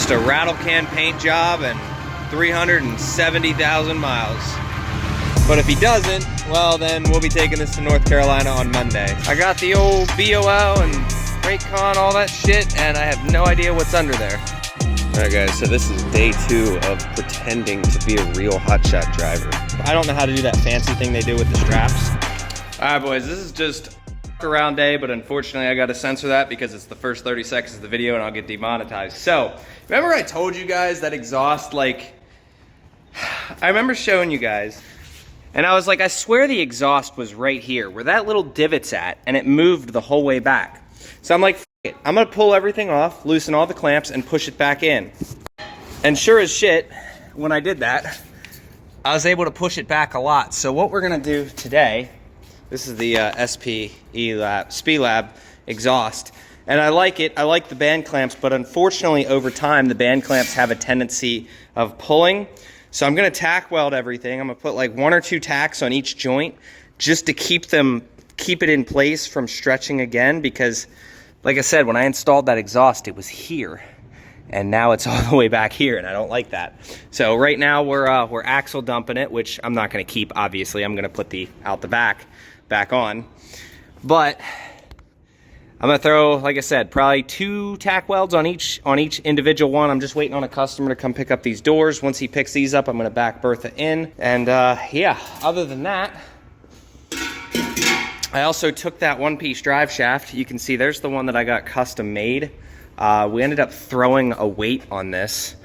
Just a rattle can paint job and 370,000 miles. But if he doesn't, well, then we'll be taking this to North Carolina on Monday. I got the old BOL and Raycon, all that shit, and I have no idea what's under there. All right, guys, so this is day 2 of pretending to be a real hotshot driver. I don't know how to do that fancy thing they do with the straps. All right, boys, this is just around day, but unfortunately I gotta censor that because it's the first 30 seconds of the video and I'll get demonetized. So, remember I told you guys that exhaust, like, I remember showing you guys, and I was like, I swear the exhaust was right here, where that little divot's at, and it moved the whole way back. So I'm like, F it, I'm gonna pull everything off, loosen all the clamps, and push it back in. And sure as shit, when I did that, I was able to push it back a lot. So what we're gonna do today, this is the SPLab exhaust, and I like it. I like the band clamps, but unfortunately over time the band clamps have a tendency of pulling. So I'm gonna tack weld everything. I'm gonna put like 1 or 2 tacks on each joint just to keep it in place from stretching again, because like I said, when I installed that exhaust, it was here. And now it's all the way back here, and I don't like that. So right now we're axle dumping it, which I'm not gonna keep, obviously. I'm gonna put the out the back on. But I'm gonna throw, like I said, probably 2 tack welds on each individual one. I'm just waiting on a customer to come pick up these doors. Once he picks these up, I'm gonna back Bertha in. And yeah, other than that, I also took that one-piece drive shaft. You can see there's the one that I got custom made. We ended up throwing a weight on this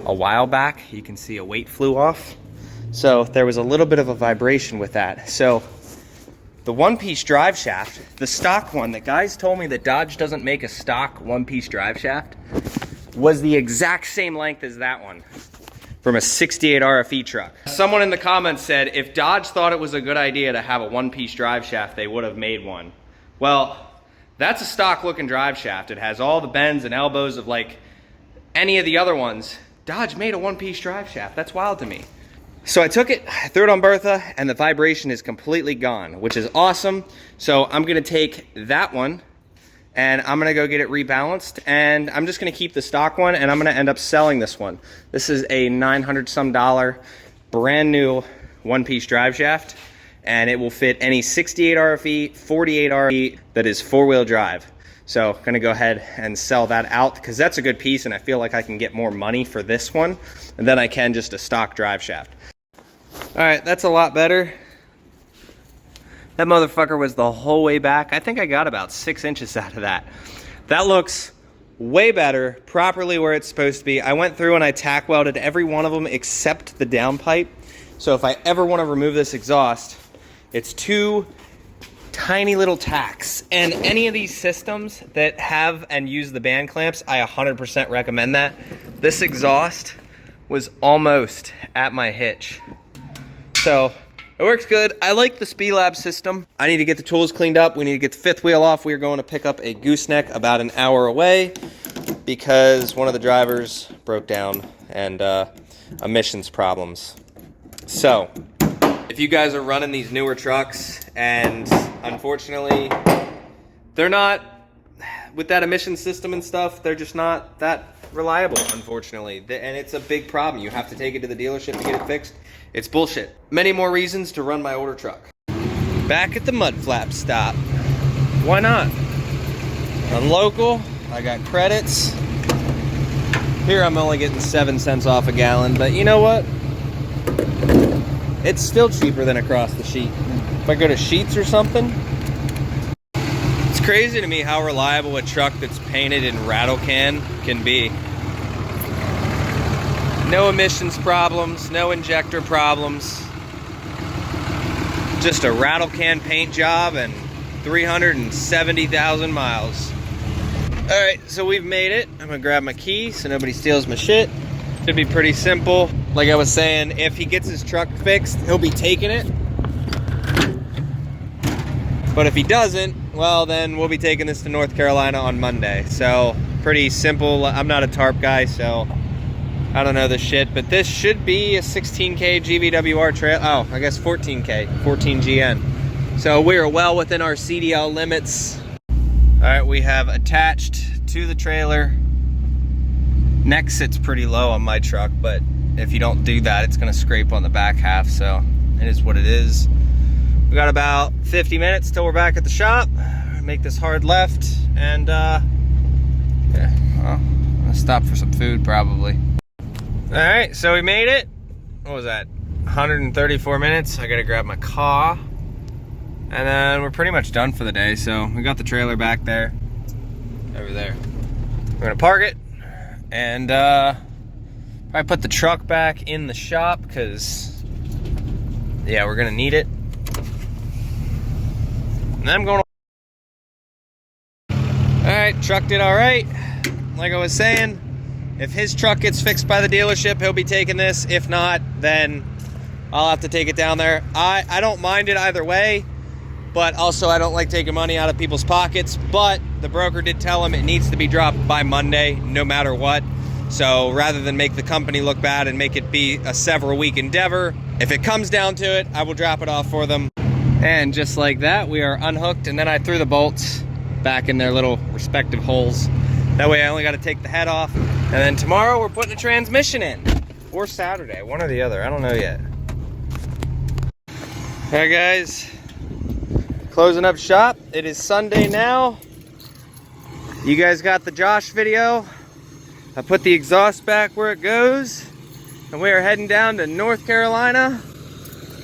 a while back. You can see a weight flew off. So there was a little bit of a vibration with that. So the one-piece drive shaft, the stock one, the guys told me that Dodge doesn't make a stock one-piece drive shaft, was the exact same length as that one from a 68 RFE truck. Someone in the comments said if Dodge thought it was a good idea to have a one-piece drive shaft, they would have made one. Well, that's a stock looking drive shaft. It has all the bends and elbows of like any of the other ones. Dodge made a one-piece drive shaft. That's wild to me. So I took it, I threw it on Bertha, and the vibration is completely gone, which is awesome. So I'm gonna take that one and I'm gonna go get it rebalanced, and I'm just gonna keep the stock one, and I'm gonna end up selling this one. This is a $900 some brand new one-piece drive shaft, and it will fit any 68 RFE, 48 RFE that is 4-wheel drive. So gonna go ahead and sell that out because that's a good piece, and I feel like I can get more money for this one than I can just a stock drive shaft. All right, that's a lot better. That motherfucker was the whole way back. I think I got about 6 inches out of that. That looks way better, properly where it's supposed to be. I went through and I tack welded every one of them except the downpipe. So if I ever want to remove this exhaust, it's 2 tiny little tacks. And any of these systems that have and use the band clamps, I 100% recommend that. This exhaust was almost at my hitch. So it works good. I like the SPLab system. I need to get the tools cleaned up. We need to get the 5th wheel off. We are going to pick up a gooseneck about an hour away because one of the drivers broke down and emissions problems. So if you guys are running these newer trucks and unfortunately they're not, with that emission system and stuff, they're just not that reliable, unfortunately. And it's a big problem. You have to take it to the dealership to get it fixed. It's bullshit. Many more reasons to run my older truck. Back at the mud flap stop. Why not? I'm local. I got credits. Here I'm only getting 7 cents off a gallon, but you know what? It's still cheaper than across the sheet. If I go to Sheets or something. It's crazy to me how reliable a truck that's painted in rattle can be. No emissions problems, no injector problems. Just a rattle can paint job and 370,000 miles. All right, so we've made it. I'm gonna grab my key so nobody steals my shit. Should be pretty simple. Like I was saying, if he gets his truck fixed, he'll be taking it. But if he doesn't, well, then we'll be taking this to North Carolina on Monday. So pretty simple. I'm not a tarp guy, so I don't know this shit, but this should be a 16K GVWR trail. Oh, I guess 14K, 14 GN. So we are well within our CDL limits. All right, we have attached to the trailer Neck sits pretty low on my truck, but if you don't do that, it's gonna scrape on the back half, so it is what it is. We got about 50 minutes till we're back at the shop. Make this hard left, and yeah, well, I'm gonna stop for some food probably. All right, so we made it. What was that? 134 minutes. I gotta grab my car. And then we're pretty much done for the day, so we got the trailer back there, over there. We're gonna park it, and probably put the truck back in the shop, because, yeah, we're gonna need it. And then I'm going to... Alright, truck did alright. Like I was saying, if his truck gets fixed by the dealership, he'll be taking this. If not, then I'll have to take it down there. I don't mind it either way. But also, I don't like taking money out of people's pockets. But the broker did tell him it needs to be dropped by Monday, no matter what. So rather than make the company look bad and make it be a several-week endeavor, if it comes down to it, I will drop it off for them. And just like that, we are unhooked. And then I threw the bolts back in their little respective holes. That way I only got to take the head off. And then tomorrow, we're putting a transmission in. Or Saturday, one or the other. I don't know yet. All right, guys. Closing up shop. It is Sunday now. You guys got the Josh video. I put the exhaust back where it goes. And we are heading down to North Carolina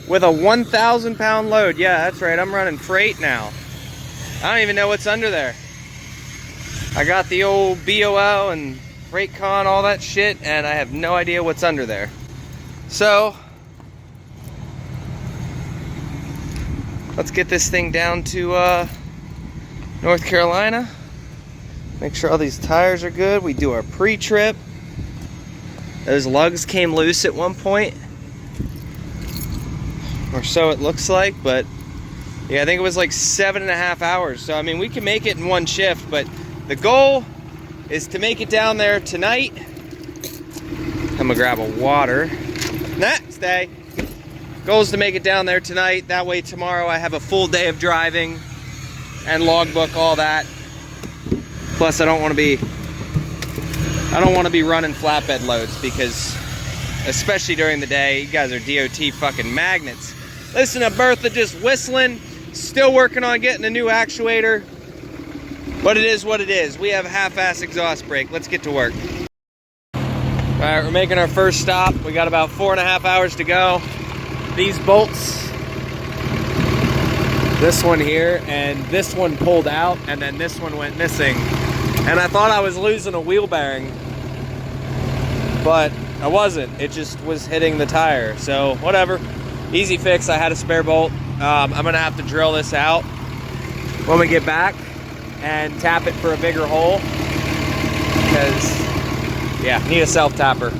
with a 1,000 pound load. Yeah, that's right. I'm running freight now. I don't even know what's under there. I got the old BOL and freight con, all that shit, and I have no idea what's under there. So, let's get this thing down to North Carolina. Make sure all these tires are good. We do our pre-trip. Those lugs came loose at one point. Or so it looks like, but yeah, I think it was like 7.5 hours. So, I mean, we can make it in one shift, but the goal is to make it down there tonight. I'm gonna grab a water. Stay. Goal is to make it down there tonight. That way tomorrow I have a full day of driving and logbook, all that. Plus I don't want to be running flatbed loads, because especially during the day, you guys are DOT fucking magnets. Listen to Bertha just whistling. Still working on getting a new actuator. But it is what it is. We have a half-ass exhaust brake. Let's get to work. All right, we're making our first stop. We got about 4.5 hours to go. These bolts, this one here, and this one pulled out, and then this one went missing. And I thought I was losing a wheel bearing, but I wasn't. It just was hitting the tire. So whatever, easy fix. I had a spare bolt. I'm gonna have to drill this out when we get back and tap it for a bigger hole, because yeah, need a self tapper.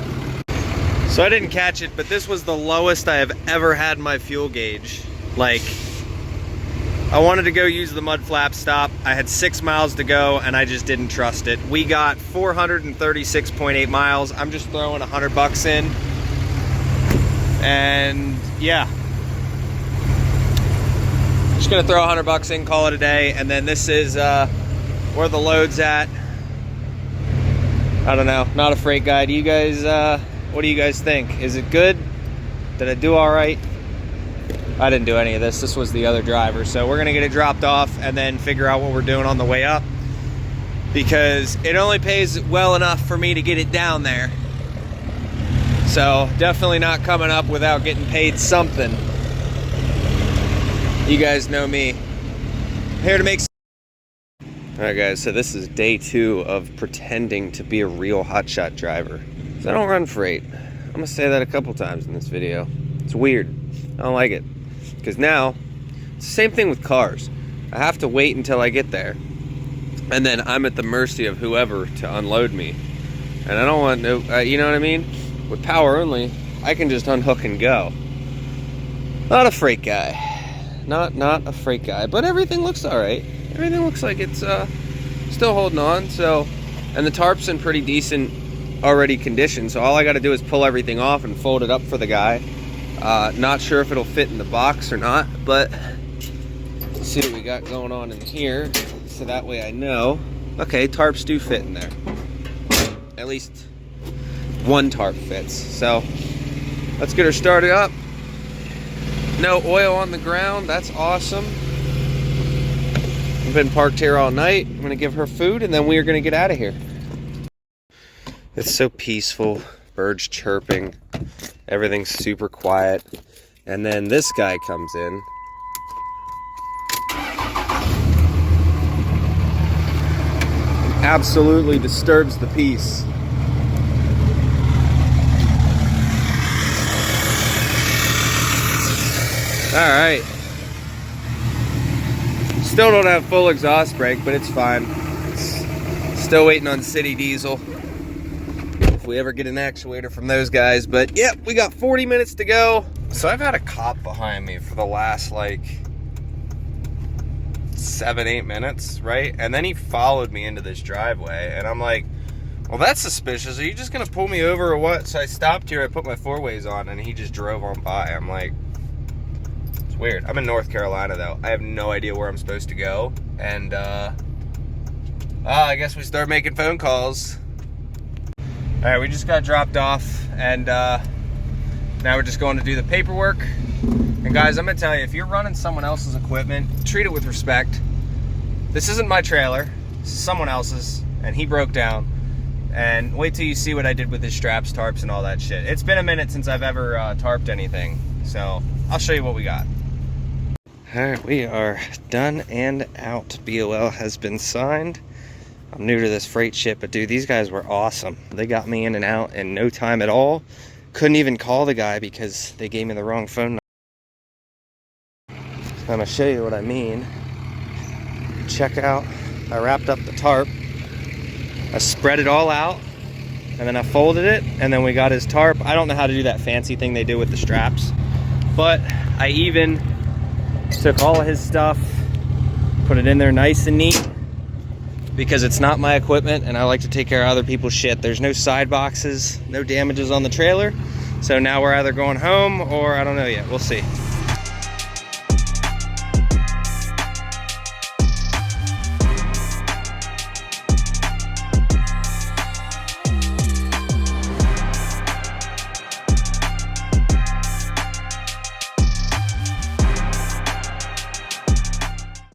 So I didn't catch it, but this was the lowest I have ever had my fuel gauge. Like, I wanted to go use the mud flap stop. I had 6 miles to go and I just didn't trust it. We got 436.8 miles. I'm just throwing $100 in. And yeah, just gonna throw $100 in, call it a day. And then this is where the load's at. I don't know, not a freight guy. Do you guys, what do you guys think? Is it good? Did I do all right? I didn't do any of this. This was the other driver. So we're gonna get it dropped off and then figure out what we're doing on the way up, because it only pays well enough for me to get it down there. So definitely not coming up without getting paid something. You guys know me. Here to make... Alright guys, so this is day 2 of pretending to be a real hotshot driver. So I don't run freight. I'm gonna say that a couple times in this video. It's weird. I don't like it. Because now, it's the same thing with cars. I have to wait until I get there. And then I'm at the mercy of whoever to unload me. And I don't want no, you know what I mean? With power only, I can just unhook and go. Not a freight guy. Not a freight guy. But everything looks alright. Everything looks like it's still holding on. So, and the tarp's in pretty decent already condition. So all I got to do is pull everything off and fold it up for the guy. Not sure if it'll fit in the box or not, but let's see what we got going on in here, so that way I know. Okay, tarps do fit in there. At least one tarp fits. So let's get her started up. No oil on the ground, that's awesome. I've been parked here all night. I'm gonna give her food and then we are gonna get out of here. It's so peaceful, birds chirping, everything's super quiet. And then this guy comes in. Absolutely disturbs the peace. All right. Still don't have full exhaust brake, but it's fine. Still waiting on City Diesel. If we ever get an actuator from those guys, but yep, we got 40 minutes to go. So I've had a cop behind me for the last like 7-8 minutes, right? And then he followed me into this driveway and I'm like, well, that's suspicious. Are you just gonna pull me over or what? So I stopped here, I put my 4-ways on and he just drove on by. I'm like, it's weird. I'm in North Carolina though. I have no idea where I'm supposed to go. And I guess we start making phone calls. All right, we just got dropped off and now we're just going to do the paperwork. And guys, I'm gonna tell you, if you're running someone else's equipment, treat it with respect. This isn't my trailer, this is someone else's, and he broke down. And wait till you see what I did with his straps, tarps, and all that shit. It's been a minute since I've ever tarped anything, so I'll show you what we got. All right, we are done and out. BOL has been signed. I'm new to this freight ship, but dude, these guys were awesome. They got me in and out in no time at all. Couldn't even call the guy because they gave me the wrong phone number. I'm gonna show you what I mean. Check out, I wrapped up the tarp, I spread it all out, and then I folded it, and then we got his tarp. I don't know how to do that fancy thing they do with the straps, but I even took all of his stuff, put it in there nice and neat, because it's not my equipment and I like to take care of other people's shit. There's no side boxes, no damages on the trailer, so now we're either going home or I don't know yet, we'll see.